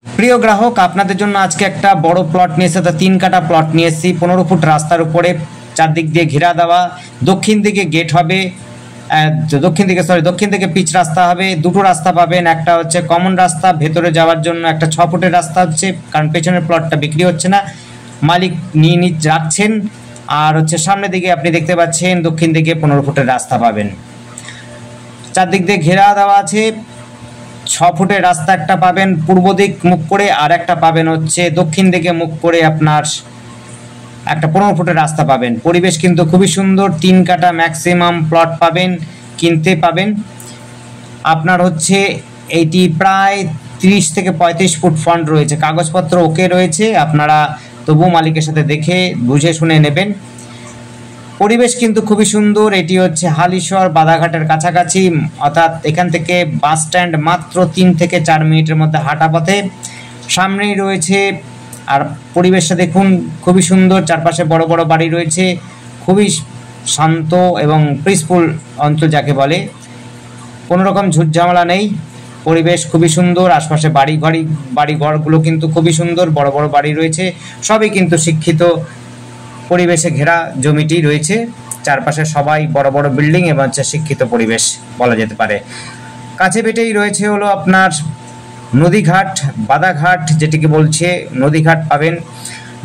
প্রিয় গ্রাহক, আপনাদের জন্য আজকে একটা বড় প্লট নিয়ে এসেছি, 3 কাটা প্লট নিয়ে এসেছি। 15 ফুট রাস্তার উপরে, চারদিক দিয়ে ঘেরা দেওয়া। দক্ষিণ দিকে গেট হবে, দক্ষিণ দিকে পিচ রাস্তা হবে। দুটো রাস্তা পাবেন, একটা হচ্ছে কমন রাস্তা ভেতরে যাওয়ার জন্য, একটা 6 ফুটের রাস্তা হচ্ছে, কারণ পেছনের প্লটটা বিক্রি হচ্ছে না, মালিক নিয়ে যাচ্ছেন। আর হচ্ছে সামনের দিকে আপনি দেখতে পাচ্ছেন দক্ষিণ দিকে 15 ফুটের রাস্তা পাবেন। চারদিক দিয়ে ঘেরা দেওয়া আছে। 6 ফুটের রাস্তা একটা পাবেন পূর্ব দিক মুখ করে, আর একটা পাবেন হচ্ছে দক্ষিণ দিকে মুখ করে। আপনার একটা 15 ফুটের রাস্তা পাবেন। পরিবেশ কিন্তু খুবই সুন্দর। 3 কাটা ম্যাক্সিমাম প্লট পাবেন, কিনতে পাবেন। আপনার হচ্ছে এইটি প্রায় 30 থেকে 35 ফুট ফ্রন্ট রয়েছে, কাগজপত্র ওকে রয়েছে। আপনারা তবু মালিকের সাথে দেখে বুঝে শুনে নেবেন। পরিবেশ কিন্তু খুবই সুন্দর। এটি হচ্ছে হালিশহর বাদাঘাটের কাছাকাছি, অর্থাৎ এখান থেকে বাস স্ট্যান্ড মাত্র 3 থেকে 4 মিনিটের মধ্যে হাঁটা পথে সামনেই রয়েছে। আর পরিবেশটা দেখুন, খুবই সুন্দর। চারপাশে বড় বড় বাড়ি রয়েছে, খুবই শান্ত এবং পিসফুল অঞ্চল যাকে বলে। কোনো রকম ঝুটঝামেলা নেই, পরিবেশ খুবই সুন্দর। আশপাশে বাড়িঘরগুলো কিন্তু খুবই সুন্দর, বড় বড় বাড়ি রয়েছে। সবই কিন্তু শিক্ষিত পরিবেশে ঘেরা জমিটি রয়েছে। চারপাশে সবাই বড় বড় বিল্ডিং এবং হচ্ছে শিক্ষিত পরিবেশ বলা যেতে পারে। কাছে পিঠেই রয়েছে হলো আপনার নদীঘাট, বাদাঘাট যেটিকে বলছে নদীঘাট পাবেন,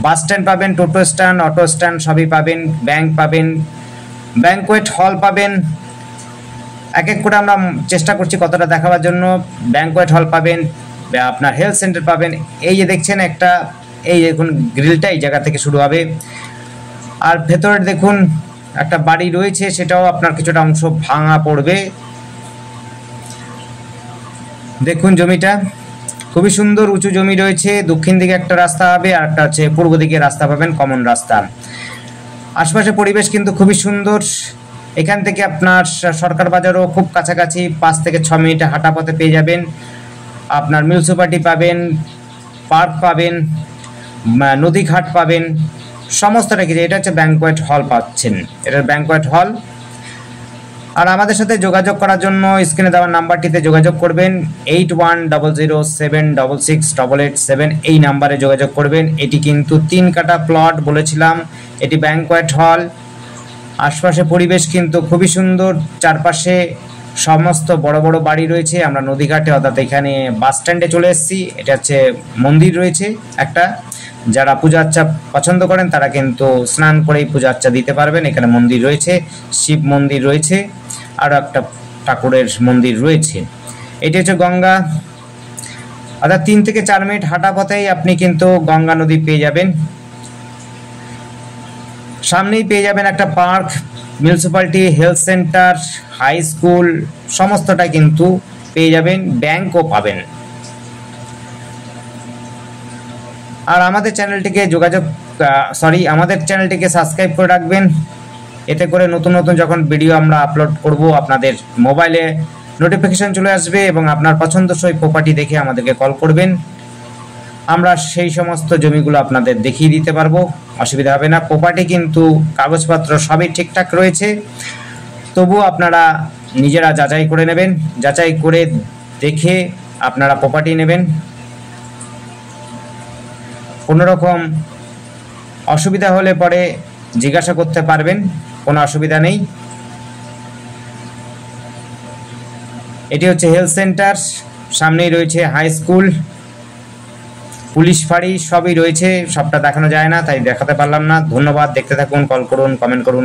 বাস স্ট্যান্ড পাবেন, টোটো স্ট্যান্ড, অটো স্ট্যান্ড সবই পাবেন, ব্যাংক পাবেন, ব্যাংকোয়েট হল পাবেন। এক এক করে আমরা চেষ্টা করছি কতটা দেখাবার জন্য। ব্যাংকোয়েট হল পাবেন, আপনার হেলথ সেন্টার পাবেন। এই যে দেখছেন একটা, এই দেখুন গ্রিলটা এই জায়গা থেকে শুরু হবে। আর ভেতরে দেখুন একটা বাড়ি রয়েছে, সেটাও আপনার কিছুটা অংশ ভাঙা পড়বে। দেখুন জমিটা খুবই সুন্দর, উঁচু জমি রয়েছে। দক্ষিণ দিকে একটা রাস্তা হবে, আর একটা হচ্ছে পূর্ব দিকে রাস্তা পাবেন, কমন রাস্তা। আশপাশে পরিবেশ কিন্তু খুবই সুন্দর। এখান থেকে আপনার সরকার বাজারও খুব কাছাকাছি, 5 থেকে 6 মিনিটে হাঁটা পথে পেয়ে যাবেন। আপনার মিউনিসিপালিটি পাবেন, পার্ক পাবেন, নদীঘাট পাবেন, সমস্তটা কিছু। এটা হচ্ছে ব্যাংকোয়েট হল পাচ্ছেন, এটা ব্যাংকোয়েট হল। আর আমাদের সাথে যোগাযোগ করার জন্য স্ক্রিনে দেওয়া নাম্বারটিতে যোগাযোগ করবেন, 8100766887, এই নাম্বারে যোগাযোগ করবেন। এটি কিন্তু 3 কাটা প্লট বলেছিলাম, এটি ব্যাংকোয়েট হল। আশপাশে পরিবেশ কিন্তু খুবই সুন্দর, চারপাশে সমস্ত বড় বড় বাড়ি রয়েছে। আমরা নদীঘাটে, অর্থাৎ এখানে বাস স্ট্যান্ডে চলে এসেছি। এটা হচ্ছে মন্দির রয়েছে একটা, যারা পূজা আর্চা পছন্দ করেন তারা কিন্তু স্নান করেই পূজা আর্চা দিতে পারবেন। এখানে মন্দির রয়েছে, শিব মন্দির রয়েছে, আরও একটা ঠাকুরের মন্দির রয়েছে। এটি হচ্ছে গঙ্গা, অর্থাৎ 3 থেকে 4 মিনিট হাঁটা পথেই আপনি কিন্তু গঙ্গা নদী পেয়ে যাবেন। সামনেই পেয়ে যাবেন একটা park, municipality, health centre, high school, সমস্তটাই কিন্তু পেয়ে যাবেন। ব্যাংকও পাবেন। আর আমাদের চ্যানেলটিকে আমাদের চ্যানেলটিকে সাবস্ক্রাইব করে রাখবেন। এতে করে নতুন নতুন যখন ভিডিও আমরা আপলোড করব, আপনাদের মোবাইলে নোটিফিকেশন চলে আসবে এবং আপনার পছন্দসই প্রপার্টি দেখে আমাদেরকে কল করবেন। আমরা সেই সমস্ত জমিগুলো আপনাদের দেখিয়ে দিতে পারবো, অসুবিধা হবে না। প্রপার্টি কিন্তু কাগজপত্র সবই ঠিকঠাক রয়েছে, তবু আপনারা নিজেরা যাচাই করে নেবেন। যাচাই করে দেখে আপনারা প্রপার্টি নেবেন। কোনো রকম অসুবিধা হলে পরে জিজ্ঞাসা করতে পারবেন, কোনো অসুবিধা নেই। এটি হচ্ছে হেলথ সেন্টার, সামনেই রয়েছে হাই স্কুল, পুলিশ ফাঁড়ি, সবই রয়েছে। সবটা দেখানো যায় না, তাই দেখাতে পারলাম না। ধন্যবাদ, দেখতে থাকুন, কল করুন, কমেন্ট করুন।